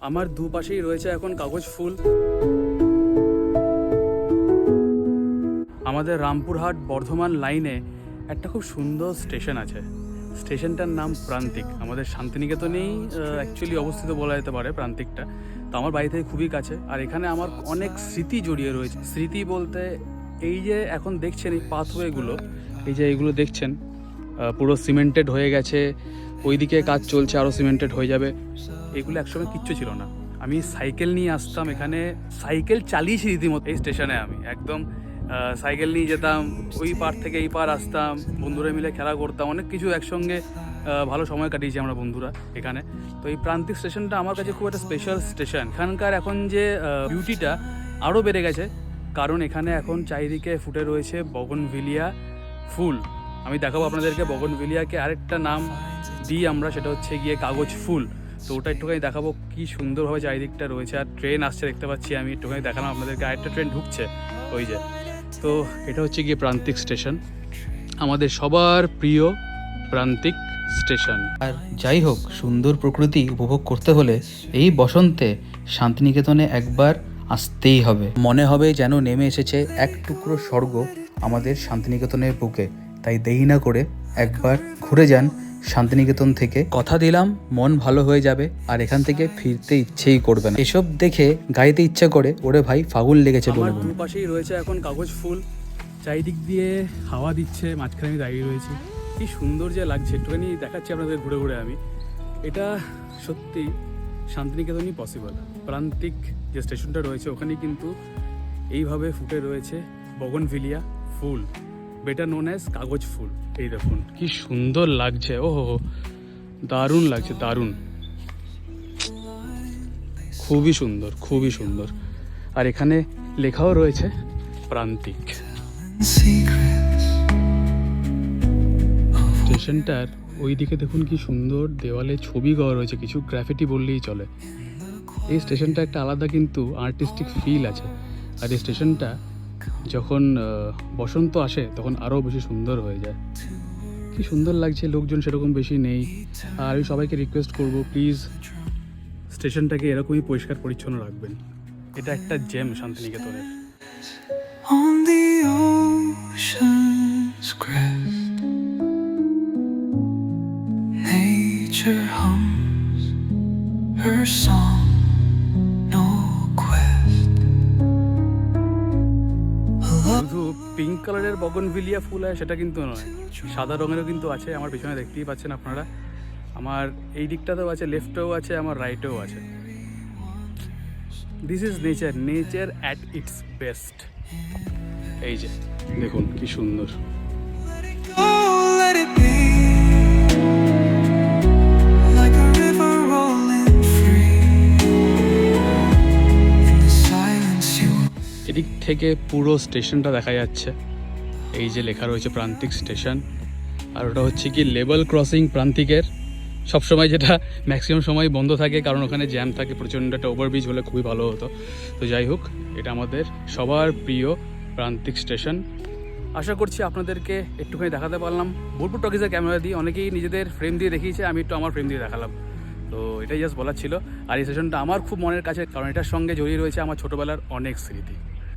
আমার দুপাশেই রয়েছে এখন কাগজ ফুল। আমাদের রামপুরহাট বর্ধমান লাইনে একটা খুব সুন্দর স্টেশন আছে। স্টেশনটার নাম প্রান্তিক। আমাদের শান্তিনিকেতনেই অ্যাকচুয়ালি অবস্থিত বলা যেতে পারে প্রান্তিকটা। তো আমার বাড়ি থেকে খুবই কাছে, আর এখানে আমার অনেক স্মৃতি জড়িয়ে রয়েছে। স্মৃতি বলতে এই যে এখন দেখছেন এই পাথওয়েগুলো, এই যে এইগুলো দেখছেন পুরো সিমেন্টেড হয়ে গেছে, ওইদিকে কাজ চলছে, আরও সিমেন্টেড হয়ে যাবে। এগুলো একসময় কিচ্ছু ছিল না। আমি সাইকেল নিয়ে আসতাম এখানে, সাইকেল চালিয়েছি রীতিমতো এই স্টেশনে। আমি একদম সাইকেল নিয়ে যেতাম, ওই পার থেকে এই পার আসতাম, বন্ধুরা মিলে খেলা করতাম, অনেক কিছু একসঙ্গে ভালো সময় কাটিয়েছি আমরা বন্ধুরা এখানে। তো এই প্রান্তিক স্টেশনটা আমার কাছে খুব একটা স্পেশাল স্টেশন। এখানকার এখন যে বিউটিটা আরও বেড়ে গেছে, কারণ এখানে এখন চারিদিকে ফুটে রয়েছে বগনভিলিয়া ফুল। আমি দেখাবো আপনাদেরকে বগনভিলিয়াকে আরেকটা নাম দিই আমরা, সেটা হচ্ছে গিয়ে কাগজ ফুল। তো ওটা একটুখানি দেখাবো কি সুন্দরভাবে চারিদিকটা রয়েছে। আর ট্রেন আসছে দেখতে পাচ্ছি, আমি একটুখানি দেখালাম আপনাদেরকে, আরেকটা ট্রেন ঢুকছে ওই যে। তো এটা হচ্ছে গিয়ে প্রান্তিক স্টেশন, আমাদের সবার প্রিয় প্রান্তিক স্টেশন। আর যাই হোক, সুন্দর প্রকৃতি উপভোগ করতে হলে এই বসন্তে শান্তিনিকেতনে একবার আসতেই হবে। মনে হবে যেন নেমে এসেছে এক টুকরো স্বর্গ আমাদের শান্তিনিকেতনের বুকে। তাই দেরি না করে একবার ঘুরে যান শান্তিনিকেতন থেকে। কথা দিলাম মন ভালো হয়ে যাবে, আর এখান থেকে ফিরতে ইচ্ছেই করবে না। এসব দেখে গাইতে ইচ্ছে করে, ওরে ভাই ফাগুন লেগেছে বলে। আমার দুপাশেই রয়েছে এখন কাগজ ফুল, চারিদিক দিয়ে হাওয়া দিচ্ছে, মাঝখানে আমি দাঁড়িয়ে রয়েছি। কি সুন্দর যে লাগছে, একটুখানি দেখাচ্ছি আপনাদের ঘুরে ঘুরে আমি। এটা সত্যি শান্তিনিকেতনই পসিবল। প্রান্তিক যে স্টেশনটা রয়েছে ওখানেই কিন্তু এইভাবে ফুটে রয়েছে বগনভিলিয়া ফুল, বেটার নোন অ্যাজ কাগজ ফুল। এই দেখুন কি সুন্দর লাগছে, ও হো, দারুণ লাগছে, দারুণ, খুবই সুন্দর, খুবই সুন্দর। আর এখানে লেখাও রয়েছে প্রান্তিক। স্টেশনটার ওই দিকে দেখুন কি সুন্দর দেওয়ালে ছবি করা রয়েছে, কিছু গ্রাফিটি বললেই চলে। এই স্টেশনটা একটা আলাদা কিন্তু আর্টিস্টিক ফিল আছে। আর এই স্টেশনটা যখন বসন্ত আসে তখন আরও বেশি সুন্দর হয়ে যায়। কি সুন্দর লাগছে, লোকজন সেরকম বেশি নেই। আর আমি সবাইকে রিকোয়েস্ট করব, প্লিজ স্টেশনটাকে এরকমই পরিষ্কার পরিচ্ছন্ন রাখবেন। এটা একটা জেম শান্তিনিকেতনের। On the ocean's crest, nature hums her song, no quest. শুধু পিঙ্ক কালারের বগনভিলিয়া ফুল হয় সেটা কিন্তু নয়, সাদা রঙেরও কিন্তু আছে। আমার পিছনে দেখতেই পাচ্ছেন আপনারা, আমার এই দিকটাতেও আছে, লেফটেও আছে, আমার রাইটেও আছে। This is nature, nature at it's best. এই যে দেখুন কি সুন্দর। Oh, let it be like a river rolling free in the silence you. এদিক থেকে পুরো স্টেশনটা দেখা যাচ্ছে। এই যে লেখা রয়েছে প্রান্তিক স্টেশন, আর ওটা হচ্ছে কি লেভেল ক্রসিং প্রান্তিকের। সবসময় যেটা ম্যাক্সিমাম সময় বন্ধ থাকে, কারণ ওখানে জ্যাম থাকে প্রচণ্ড। একটা ওভারব্রিজ হলে খুবই ভালো হতো। তো যাই হোক, এটা আমাদের সবার প্রিয় প্রান্তিক স্টেশন। আশা করছি আপনাদেরকে একটুখানি দেখাতে পারলাম বোলপুর টকিজের ক্যামেরা দিয়ে। অনেকেই নিজেদের ফ্রেম দিয়ে দেখিয়েছে, আমি একটু আমার ফ্রেম দিয়ে দেখালাম। তো এটাই জাস্ট বলার ছিল। আর এই স্টেশনটা আমার খুব মনের কাছে, কারণ এটার সঙ্গে জড়িয়ে রয়েছে আমার ছোটোবেলার অনেক স্মৃতি।